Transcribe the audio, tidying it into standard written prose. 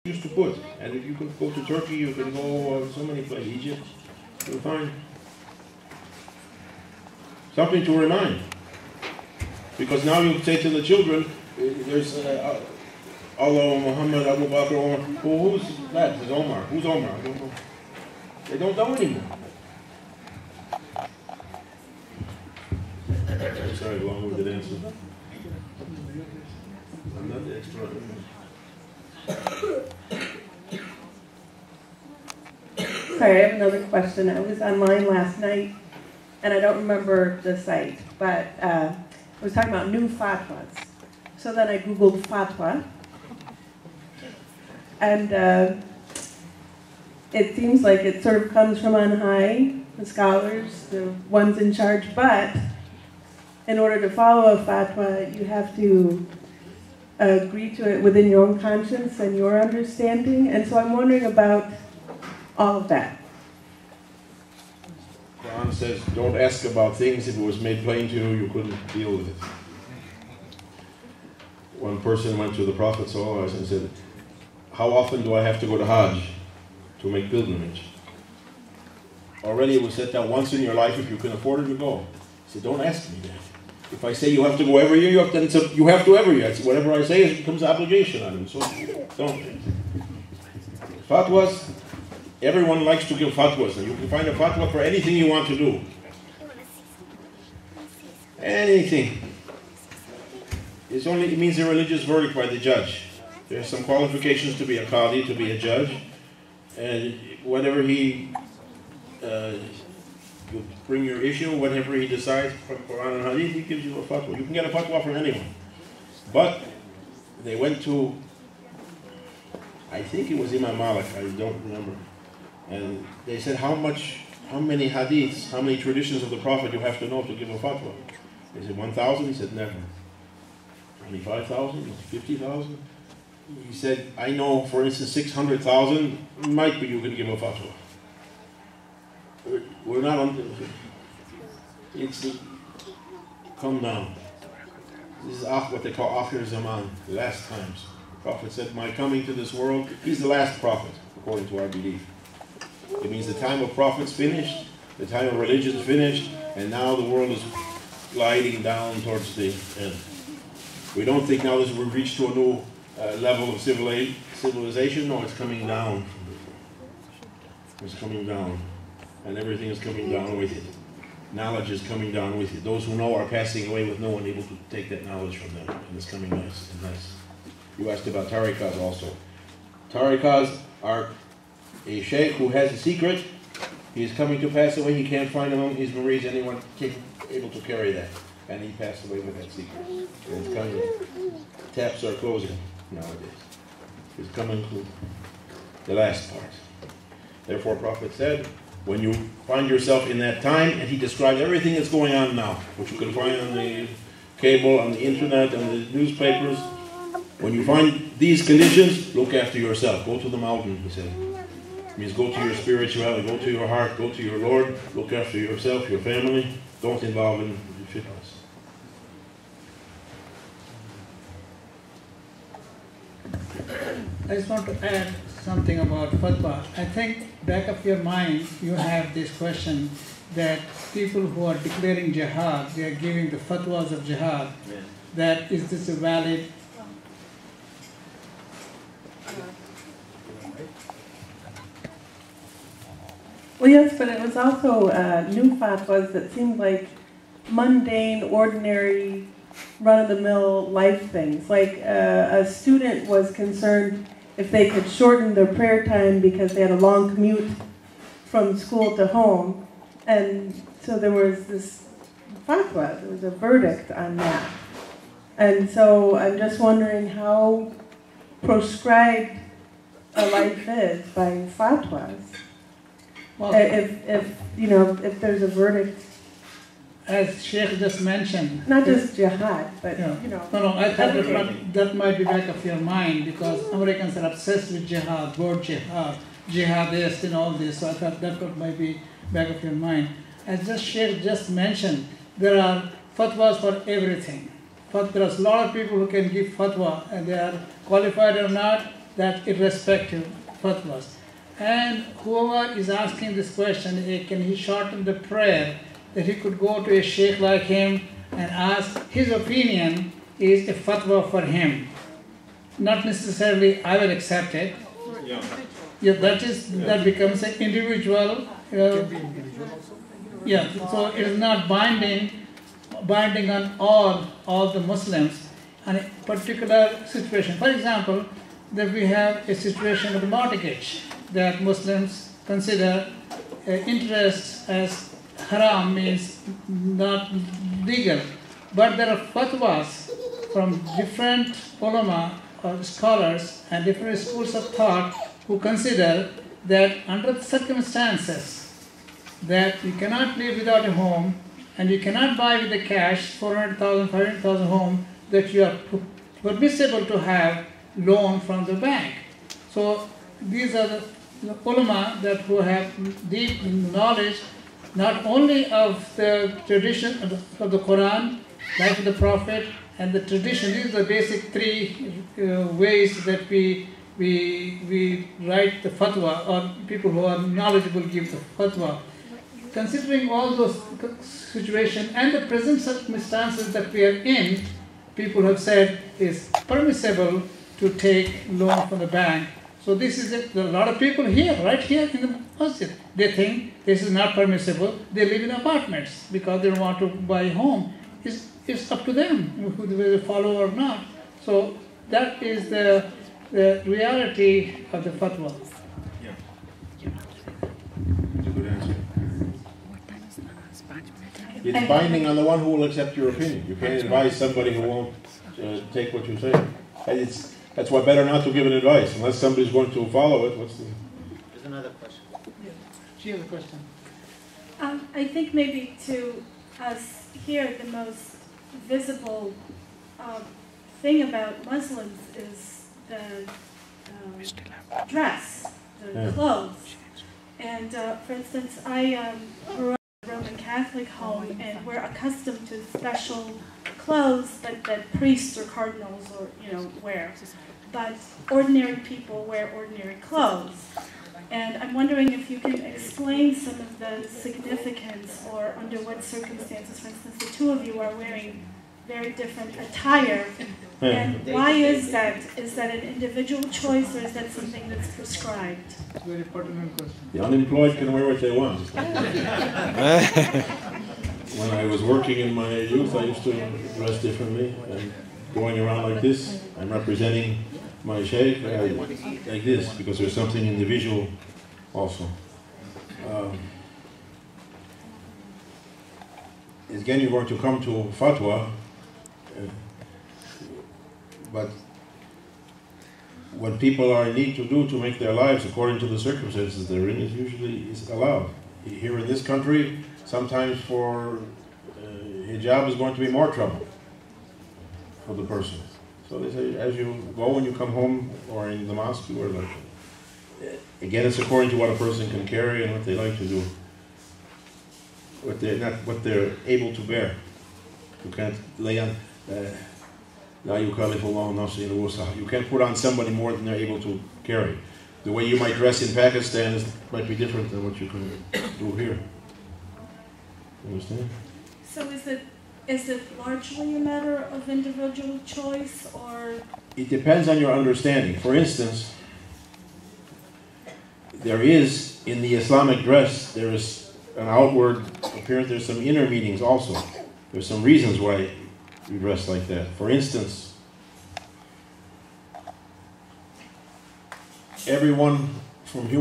used to put. And if you could go to Turkey, you can go so many places, Egypt, you'll find something to remind. Because now you say to the children, there's Allah, Muhammad, Abu Bakr, Omar. Well, who's that? It's Omar. Who's Omar? I don't know. They don't know anymore. I'm sorry, long-winded answer. I'm not the expert. Sorry, I have another question. I was online last night, and I don't remember the site, but I was talking about new fatwas. So then I Googled fatwa, and it seems like it sort of comes from on high, the scholars, the ones in charge, but in order to follow a fatwa, you have to agree to it within your own conscience and your understanding. And so I'm wondering about all of that. Quran says, don't ask about things if it was made plain to you, you couldn't deal with it. One person went to the Prophet ﷺ and said, how often do I have to go to Hajj to make pilgrimage? Already it was set down once in your life if you can afford it to go. He said, don't ask me that. If I say you have to go every year, then you have to every year. Whatever I say, it becomes an obligation on him. So don't. Fatwas, everyone likes to give fatwas. And you can find a fatwa for anything you want to do. Anything. It means a religious verdict by the judge. There's some qualifications to be a qadi, to be a judge. And whatever he... you bring your issue, whatever he decides from Quran and Hadith, he gives you a fatwa. You can get a fatwa from anyone. But they went to, I think it was Imam Malik, I don't remember. And they said, how many hadiths, how many traditions of the Prophet you have to know to give a fatwa? They said, 1,000? He said, never. 25,000? 50,000? He said, I know, for instance, 600,000, might be you can give a fatwa. We're not on it's come down. This is what they call Akhir Zaman, the last times. The Prophet said, my coming to this world, he's the last prophet, according to our belief. It means the time of prophets finished, the time of religion is finished, and now the world is gliding down towards the end. We don't think now this we've reached to a new level of civilization. No, it's coming down. It's coming down. And everything is coming down with it. Knowledge is coming down with it. Those who know are passing away with no one able to take that knowledge from them. And it's coming nice and nice. You asked about tariqas also. Tariqas are a sheikh who has a secret. He is coming to pass away. He can't find among his murids anyone able to carry that. And he passed away with that secret. And it's coming. Taps are closing nowadays. It's coming to the last part. Therefore, Prophet said, when you find yourself in that time, and he described everything that's going on now, which you can find on the cable, on the internet, on the newspapers. When you find these conditions, look after yourself. Go to the mountain, he said. It means go to your spirituality, go to your heart, go to your Lord, look after yourself, your family. Don't involve in fitness. I just want to add something about fatwa. I think back of your mind you have this question that people who are declaring jihad, they are giving the fatwas of jihad. Yeah. That is this a valid? Well, yes, but it was also new fatwas that seemed like mundane, ordinary, run-of-the-mill life things. Like a student was concerned if they could shorten their prayer time because they had a long commute from school to home. And so there was this fatwa, there was a verdict on that. And so I'm just wondering how proscribed a life is by fatwas. Well, if there's a verdict. As Sheikh just mentioned. Not just jihad, but, No, I thought that might be back of your mind because Americans are obsessed with jihad, word jihad, jihadist and all this. So I thought that might be back of your mind. As just Sheikh just mentioned, there are fatwas for everything. But there's a lot of people who can give fatwa and they are qualified or not, that irrespective fatwas. And whoever is asking this question, can he shorten the prayer that he could go to a sheikh like him and ask his opinion is a fatwa for him. Not necessarily I will accept it. Yeah, that becomes an individual. Yeah, so it is not binding on all the Muslims in a particular situation. For example, that we have a situation of mortgage that Muslims consider interest as haram, means not legal. But there are fatwas from different ulama or scholars and different schools of thought who consider that under the circumstances that you cannot live without a home and you cannot buy with the cash 400,000, 500,000 home, that you are permissible to have loan from the bank. So these are the ulama that who have deep knowledge not only of the tradition of the Quran, life of the Prophet, and the tradition. These are the basic three ways that we write the fatwa, or people who are knowledgeable give the fatwa. Considering all those situations and the present circumstances that we are in, people have said it's permissible to take loan from the bank. So this is it. There are a lot of people here, right here in the masjid. They think this is not permissible. They live in apartments because they don't want to buy a home. It's up to them whether they follow or not. So that is the reality of the fatwa. Yeah. That's a good answer. It's binding on the one who will accept your opinion. You can't advise somebody who won't take what you say. That's why better not to give an advice unless somebody's going to follow it. There's another question. Yeah. She has a question. I think maybe to us here, the most visible thing about Muslims is the dress, the clothes. And for instance, I grew up in a Roman Catholic home, and we're accustomed to special clothes that priests or cardinals or wear. But ordinary people wear ordinary clothes. And I'm wondering if you can explain some of the significance or under what circumstances, for instance, the two of you are wearing very different attire. And why is that? Is that an individual choice, or is that something that's prescribed? Very pertinent question. The unemployed can wear what they want. When I was working in my youth, I used to dress differently. And going around like this, I'm representing my sheikh like this, because there's something individual also. Again, you're going to come to fatwa, but what people are in need to do to make their lives according to the circumstances they're in is allowed. Here in this country, sometimes for hijab is going to be more trouble for the person. So they say, as you go when you come home or in the mosque, you wear like that. Again, it's according to what a person can carry and what they like to do. What they're able to bear. You can't lay on. You can't put on somebody more than they're able to carry. The way you might dress in Pakistan might be different than what you can do here. You understand? So is it largely a matter of individual choice, or? It depends on your understanding. For instance, there is, in the Islamic dress, there is an outward appearance, there's some inner meanings also. There's some reasons why you dress like that. For instance, everyone from human